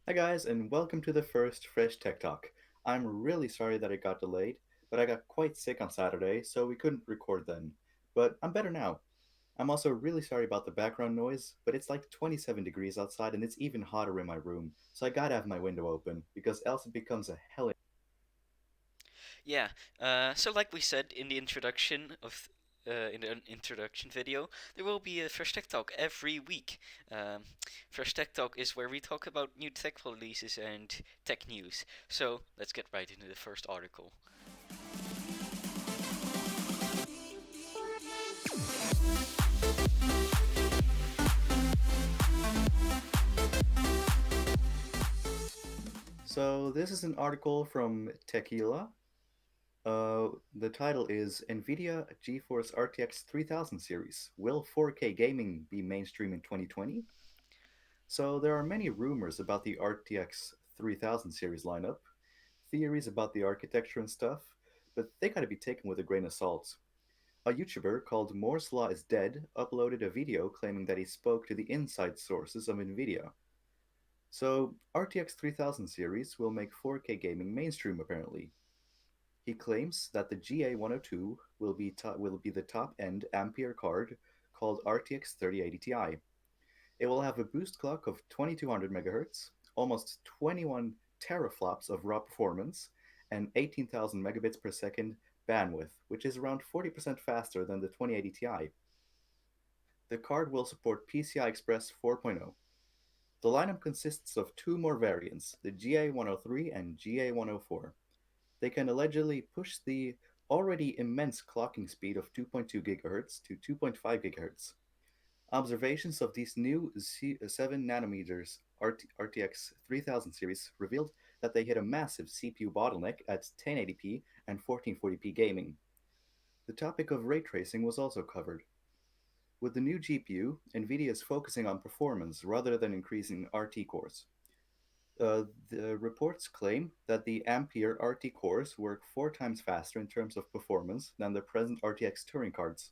Hi, guys, and welcome to the first Fresh Tech Talk. I'm really sorry that it got delayed, but I got quite sick on Saturday, so we couldn't record then. But I'm better now. I'm also really sorry about the background noise, but it's like 27 degrees outside and it's even hotter in my room, so I gotta have my window open, because else it becomes a hell. Yeah. So like we said in the introduction of in the introduction video, there will be a Fresh Tech Talk every week. Um, Fresh Tech Talk is where we talk about new tech releases and tech news. So let's get right into the first article. So, this is an article from Tequila. The title is NVIDIA GeForce RTX 3000 series. Will 4K gaming be mainstream in 2020? So there are many rumors about the RTX 3000 series lineup, theories about the architecture and stuff, but they gotta be taken with a grain of salt. A YouTuber called Moore's Law is Dead uploaded a video claiming that he spoke to the inside sources of Nvidia. So RTX 3000 series will make 4K gaming mainstream apparently. He claims that the GA102 will be the top-end Ampere card called RTX 3080 Ti. It will have a boost clock of 2200 MHz, almost 21 teraflops of raw performance, and 18,000 megabits per second bandwidth, which is around 40% faster than the 2080 Ti. The card will support PCI Express 4.0. The lineup consists of two more variants, the GA103 and GA104. They can allegedly push the already immense clocking speed of 2.2 GHz to 2.5 GHz. Observations of these new 7 nanometers RTX 3000 series revealed that they hit a massive CPU bottleneck at 1080p and 1440p gaming. The topic of ray tracing was also covered. With the new GPU, NVIDIA is focusing on performance rather than increasing RT cores. The reports claim that the Ampere RT cores work 4 times faster in terms of performance than the present RTX Turing cards.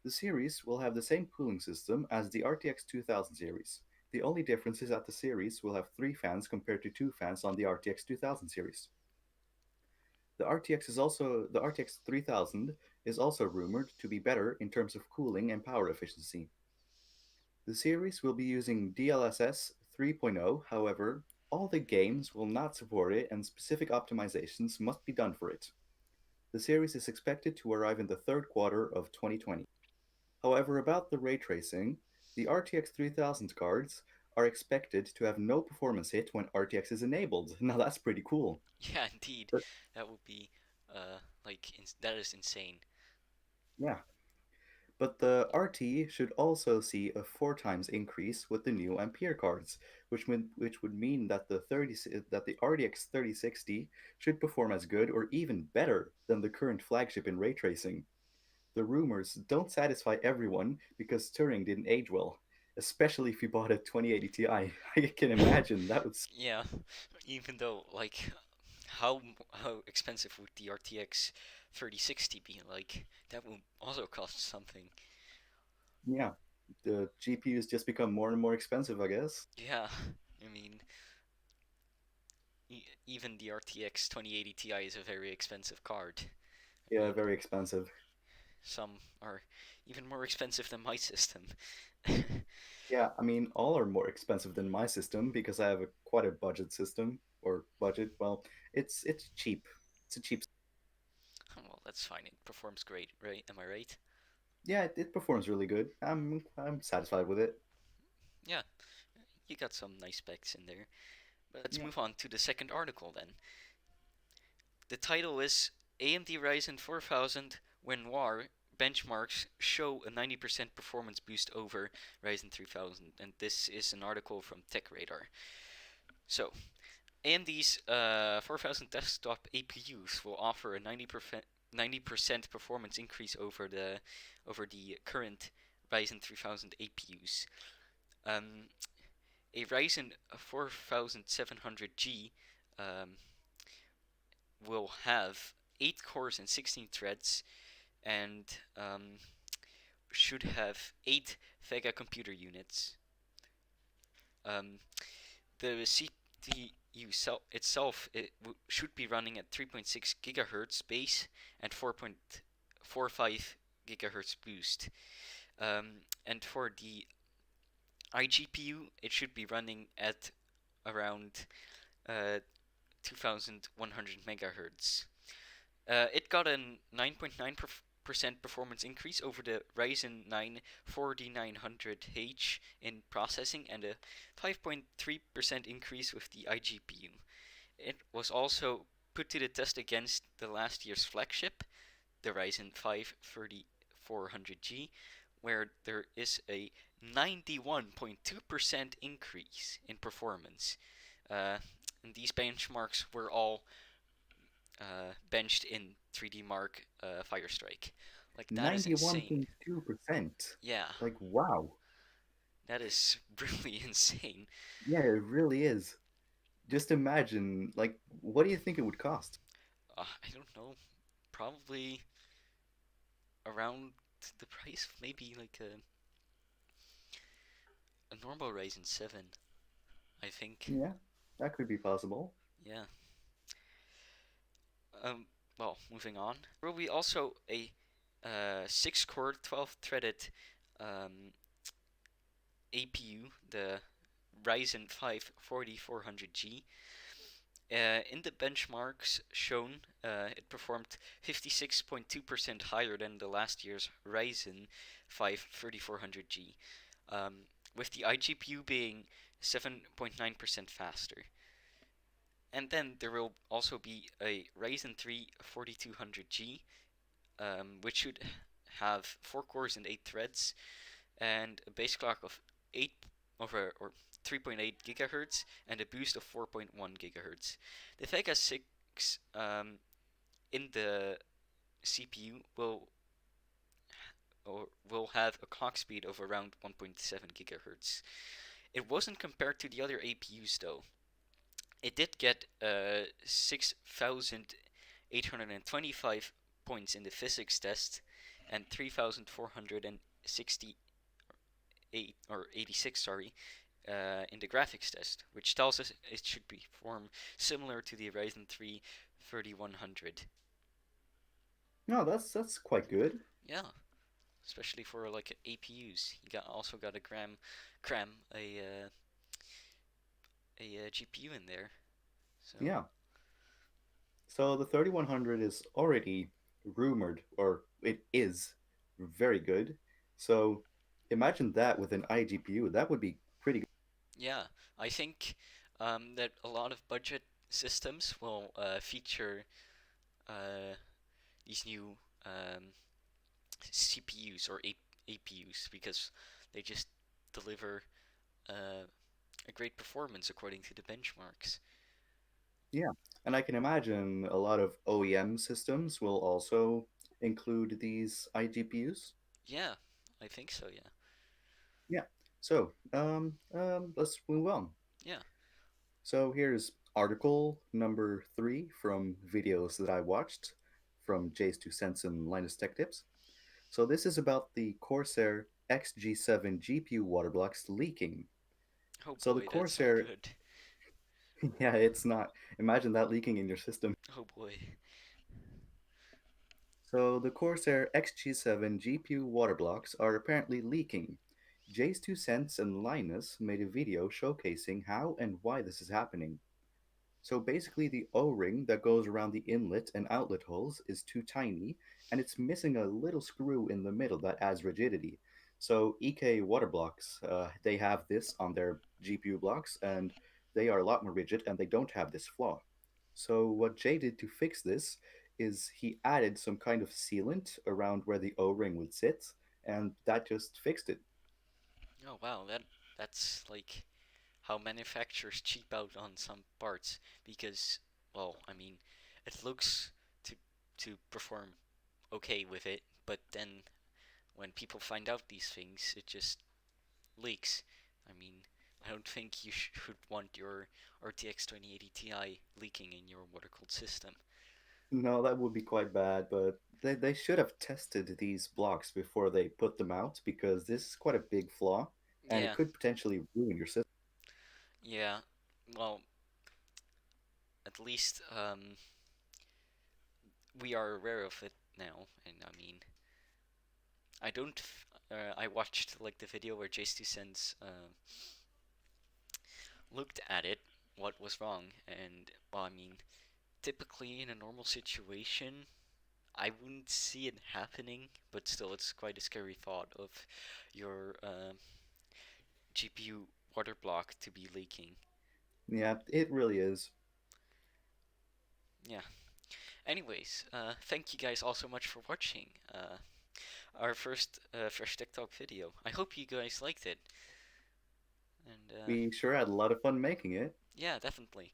The series will have the same cooling system as the RTX 2000 series. The only difference is that the series will have 3 fans compared to 2 fans on the RTX 2000 series. The RTX 3000 is also rumored to be better in terms of cooling and power efficiency. The series will be using DLSS 3.0, however, all the games will not support it and specific optimizations must be done for it. The series is expected to arrive in the third quarter of 2020. However, about the ray tracing, the RTX 3000 cards are expected to have no performance hit when RTX is enabled. Now that's pretty cool. Yeah, indeed. But That would be that is insane. yeah, but the RT should also see a 4 times increase with the new Ampere cards, which would mean that the RTX 3060 should perform as good or even better than the current flagship in ray tracing. The rumors don't satisfy everyone because Turing didn't age well, especially if you bought a 2080 Ti. I can imagine that would. Yeah, even though how expensive would the RTX 3060 be? Like that would also cost something. Yeah, the GPUs just become more and more expensive, I guess. Yeah, I mean, even the RTX 2080 Ti is a very expensive card. I Yeah, mean, very expensive. some are even more expensive than my system. Yeah, I mean, all are more expensive than my system because I have quite a budget system or budget. Well, it's cheap. It's a cheap. Well, that's fine. It performs great, right? Am I right? Yeah, it performs really good. I'm satisfied with it. Yeah, you got some nice specs in there. But let's Yeah. move on to the second article then. The title is AMD Ryzen 4000 when WAR benchmarks show a 90% performance boost over Ryzen 3000, and this is an article from TechRadar. So, AMD's 4000 desktop APUs will offer a 90% performance increase over the current Ryzen 3000 APUs. Um, a Ryzen 4700G um, will have 8 cores and 16 threads and should have 8 Vega computer units. Um, the CPU itself should be running at 3.6 gigahertz base and 4.45 gigahertz boost. And for the iGPU, it should be running at around 2100 megahertz. It got a 9.9% performance increase over the Ryzen 9 4900H in processing and a 5.3% increase with the iGPU. It was also put to the test against the last year's flagship, the Ryzen 5 3400G, where there is a 91.2% increase in performance. Uh, and these benchmarks were all benched in 3D Mark Firestrike. Like, that is insane. 91.2%. Yeah, Like, wow. that is really insane. Yeah, it really is. Just imagine, like, what do you think it would cost? I don't know, probably around the price of maybe like a normal Ryzen 7, I think. Yeah, that could be possible. Yeah. Um, well, moving on. There will be also a 6-core, 12-threaded um, APU, the Ryzen 5 4400G. In the benchmarks shown, it performed 56.2% higher than the last year's Ryzen 5 3400G, with the iGPU being 7.9% faster. And then there will also be a Ryzen 3 4200G, which should have 4 cores and 8 threads, and a base clock of 8 or 3.8 gigahertz and a boost of 4.1 gigahertz. The Vega 6 in the CPU will have a clock speed of around 1.7 gigahertz. It wasn't compared to the other APUs though. It did get 6,825 points in the physics test and 3,468 or 86, sorry, in the graphics test, which tells us it should perform similar to the Ryzen 3 3100. No, that's quite good. Yeah, especially for like APUs. You also got to cram a GPU in there. So Yeah. So the 3100 is already rumored, or it is very good. So imagine that with an iGPU. That would be pretty good. yeah, I think that a lot of budget systems will feature uh, these new CPUs or APUs because they just deliver uh, a great performance according to the benchmarks. Yeah. And I can imagine a lot of OEM systems will also include these iGPUs. Yeah, I think so. Yeah, Yeah. So, let's move on. yeah. So here's article number 3 from videos that I watched from Jay's Two Cents and Linus Tech Tips. So this is about the Corsair XG7 GPU water blocks leaking. Oh So the boy, that's not Corsair, good. yeah, it's not. Imagine that leaking in your system. Oh boy. So the Corsair XG7 GPU water blocks are apparently leaking. Jay's Two Cents and Linus made a video showcasing how and why this is happening. So basically, the O ring that goes around the inlet and outlet holes is too tiny, and it's missing a little screw in the middle that adds rigidity. So EK water blocks, they have this on their GPU blocks, and they are a lot more rigid, and they don't have this flaw. So what Jay did to fix this is he added some kind of sealant around where the O ring would sit, and that just fixed it. Oh wow, that's like how manufacturers cheap out on some parts because, well, I mean, it looks to to perform okay with it, but then when people find out these things, it just leaks. I mean, I don't think you should want your RTX 2080 Ti leaking in your water cooled system. No, that would be quite bad, but they should have tested these blocks before they put them out because this is quite a big flaw and it Yeah, could potentially ruin your system. yeah. well, at least we are aware of it now, and I mean, I don't. I watched like the video where J2Sense looked at it, what was wrong, and well, I mean, typically in a normal situation, I wouldn't see it happening, but still, it's quite a scary thought of your GPU water block to be leaking. Yeah, it really is. Yeah. Anyways, thank you guys all so much for watching our first Fresh TikTok video. I hope you guys liked it, and We sure had a lot of fun making it. yeah, definitely.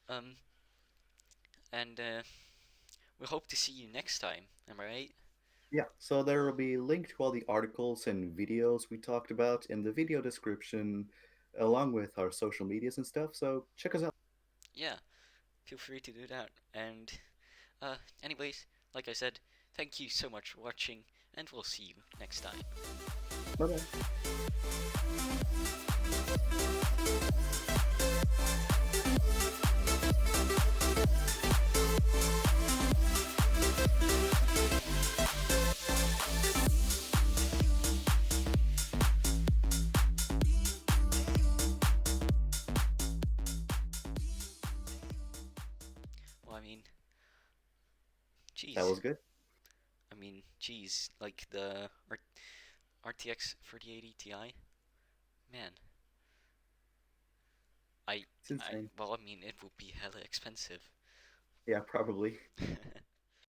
Um, and we hope to see you next time. Am I right? Yeah, so there will be a link to all the articles and videos we talked about in the video description, along with our social medias and stuff. So check us out. Yeah, feel free to do that. And anyways, like I said, thank you so much for watching, and we'll see you next time. Bye bye. Well, I mean, That geez. was good. I mean, geez, like the RTX 3080 Ti. Man, It's insane. well, I mean, it would be hella expensive. Yeah, probably.